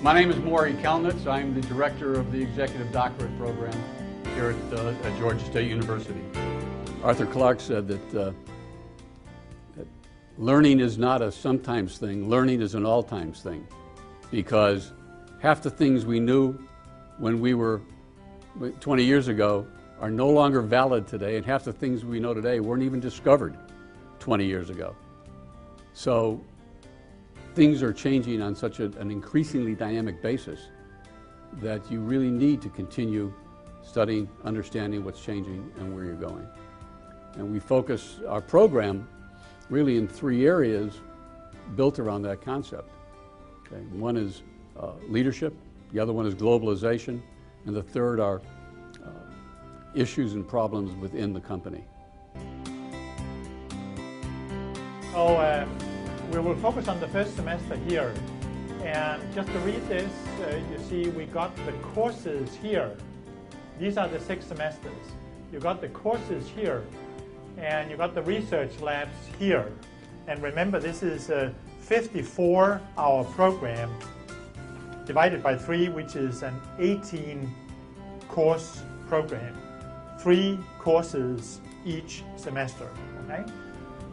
My name is Maury Kalnitz. I'm the director of the Executive Doctorate program here at Georgia State University. Arthur Clarke said that learning is not a sometimes thing, learning is an all-times thing, because half the things we knew when we were 20 years ago are no longer valid today, and half the things we know today weren't even discovered 20 years ago. So things are changing on such an increasingly dynamic basis that you really need to continue studying, understanding what's changing and where you're going. And we focus our program really in three areas built around that concept. Okay? One is leadership, the other one is globalization, and the third are issues and problems within the company. So we will focus on the first semester here, and just to read this, you see we got the courses here. These are the 6 semesters. You got the courses here, and you got the research labs here. And remember, this is a 54-hour program divided by 3, which is an 18-course program. 3 courses each semester, okay?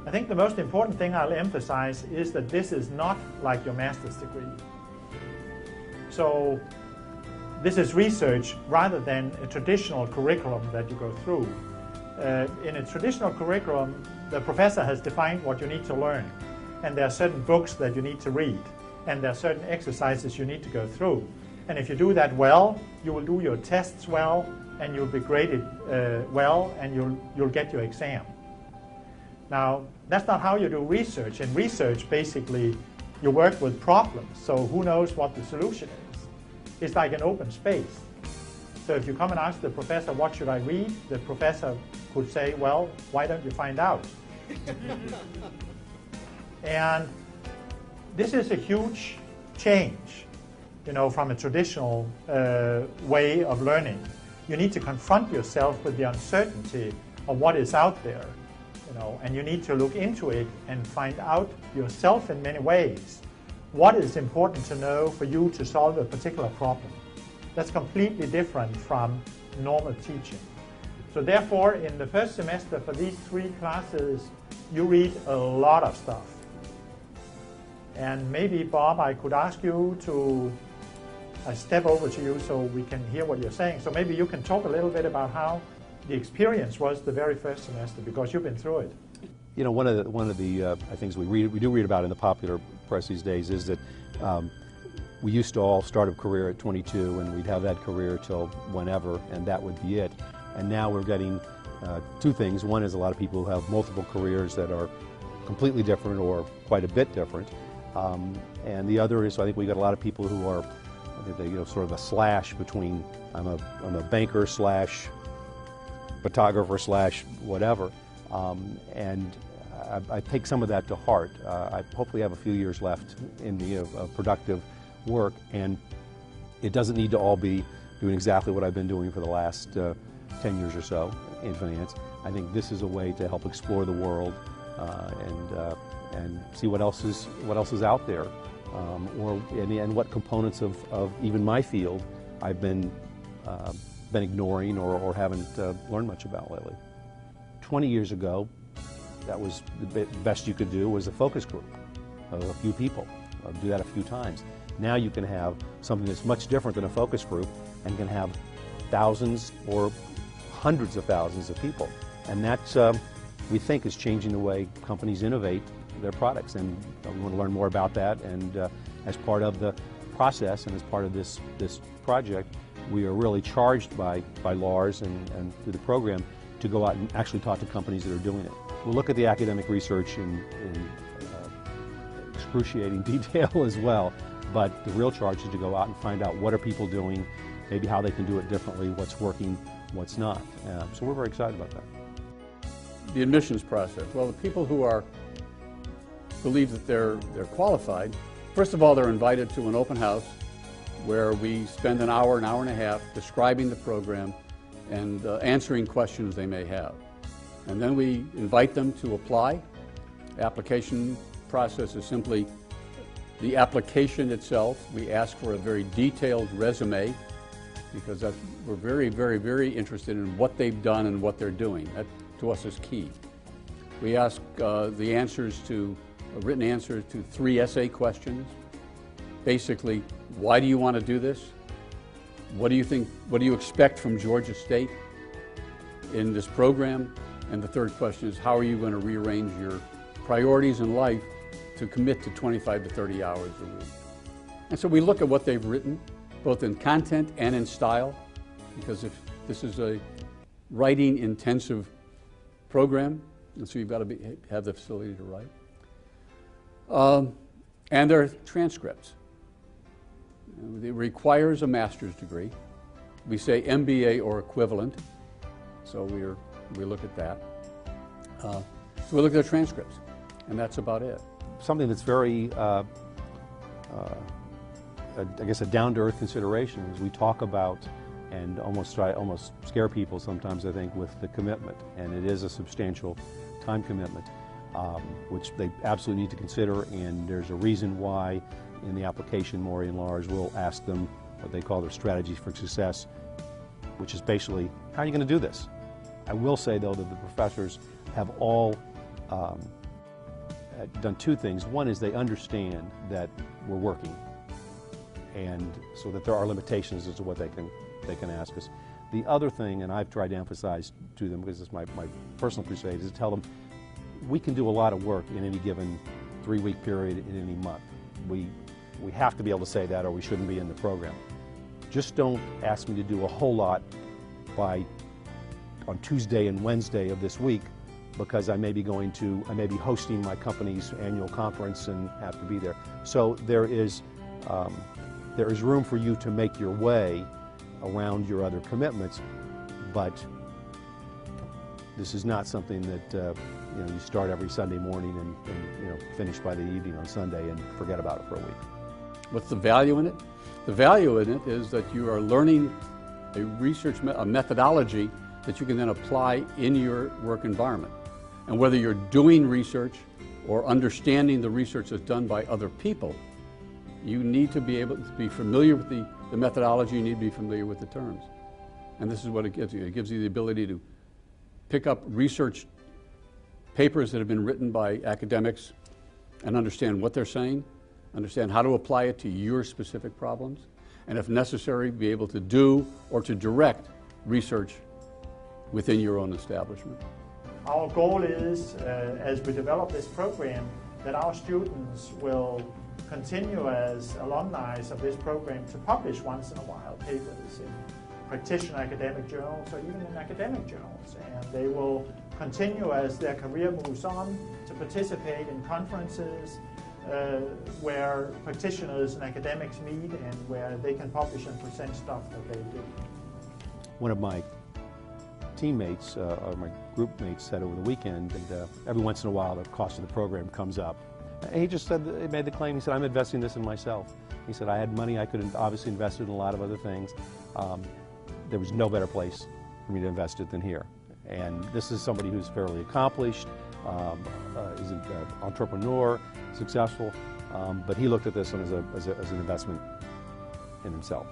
I think the most important thing I'll emphasize is that this is not like your master's degree. So this is research rather than a traditional curriculum that you go through. In a traditional curriculum, the professor has defined what you need to learn, and there are certain books that you need to read, and there are certain exercises you need to go through. And if you do that well, you will do your tests well, and you'll be graded well, and you'll get your exam. Now, that's not how you do research. In research, basically, you work with problems, so who knows what the solution is? It's like an open space. So if you come and ask the professor, what should I read? The professor could say, well, why don't you find out? And this is a huge change, you know, from a traditional way of learning. You need to confront yourself with the uncertainty of what is out there. You know, and you need to look into it and find out yourself in many ways what is important to know for you to solve a particular problem. That's completely different from normal teaching. So therefore, in the first semester for these 3 classes, you read a lot of stuff. And maybe, Bob, I could ask you to step over to you so we can hear what you're saying. So maybe you can talk a little bit about how the experience was the very first semester, because you've been through it. You know, one of the things we do read about in the popular press these days is that we used to all start a career at 22, and we'd have that career till whenever, and that would be it. And now we're getting 2 things. One is a lot of people who have multiple careers that are completely different or quite a bit different, and the other is, I think we got a lot of people who are, sort of a slash between I'm a banker slash photographer slash whatever, and I take some of that to heart. I hopefully have a few years left in the productive work, and it doesn't need to all be doing exactly what I've been doing for the last 10 years or so in finance. I think this is a way to help explore the world and see what else is out there, and what components of even my field I've been ignoring or haven't learned much about lately. 20 years ago, that was the best you could do was a focus group of a few people. Do that a few times. Now you can have something that's much different than a focus group and can have thousands or hundreds of thousands of people. And that's, we think, is changing the way companies innovate their products. And we want to learn more about that. And as part of the process and as part of this project, we are really charged by Lars and through the program to go out and actually talk to companies that are doing it. We'll look at the academic research in excruciating detail as well, but the real charge is to go out and find out what are people doing, maybe how they can do it differently, what's working, what's not. So we're very excited about that. The admissions process. Well, the people who believe that they're qualified, first of all, they're invited to an open house where we spend an hour and a half describing the program and answering questions they may have. And then we invite them to apply. The application process is simply The application itself, we ask for a very detailed resume because we're very, very, very interested in what they've done and what they're doing. That, to us, is key. We ask the answers to, written answers to 3 essay questions. Basically, why do you want to do this? What do you think, what do you expect from Georgia State in this program? And the third question is, how are you going to rearrange your priorities in life to commit to 25 to 30 hours a week? And so we look at what they've written, both in content and in style, because if this is a writing intensive program, and so you've got to have the facility to write. And their transcripts. It requires a master's degree. We say MBA or equivalent, so we look at that. So we look at their transcripts, and that's about it. Something that's very, I guess, a down-to-earth consideration is we talk about and almost scare people sometimes, I think, with the commitment, and it is a substantial time commitment, which they absolutely need to consider, and there's a reason why in the application, Maury and Lars will ask them what they call their strategies for success, which is basically, how are you going to do this? I will say, though, that the professors have all done 2 things. One is they understand that we're working, and so that there are limitations as to what they can ask us. The other thing, and I've tried to emphasize to them, because it's my personal crusade, is to tell them we can do a lot of work in any given 3-week period in any month. We have to be able to say that, or we shouldn't be in the program. Just don't ask me to do a whole lot on Tuesday and Wednesday of this week, because I may be hosting my company's annual conference and have to be there. So there is room for you to make your way around your other commitments, but this is not something that you start every Sunday morning and finish by the evening on Sunday and forget about it for a week. What's the value in it? The value in it is that you are learning a methodology that you can then apply in your work environment. And whether you're doing research or understanding the research that's done by other people, you need to be able to be familiar with the methodology, you need to be familiar with the terms. And this is what it gives you. It gives you the ability to pick up research papers that have been written by academics and understand what they're saying, understand how to apply it to your specific problems, and if necessary, be able to do or to direct research within your own establishment. Our goal is, as we develop this program, that our students will continue as alumni of this program to publish once in a while papers in practitioner academic journals or even in academic journals. And they will continue as their career moves on to participate in conferences where practitioners and academics meet and where they can publish and present stuff that they do. One of my teammates, or my group mates, said over the weekend, and every once in a while the cost of the program comes up. And he just said, he made the claim, he said, I'm investing this in myself. He said, I had money I could obviously invest it in a lot of other things. There was no better place for me to invest it than here. And this is somebody who's fairly accomplished, is an entrepreneur, successful, but he looked at this one as an investment in himself.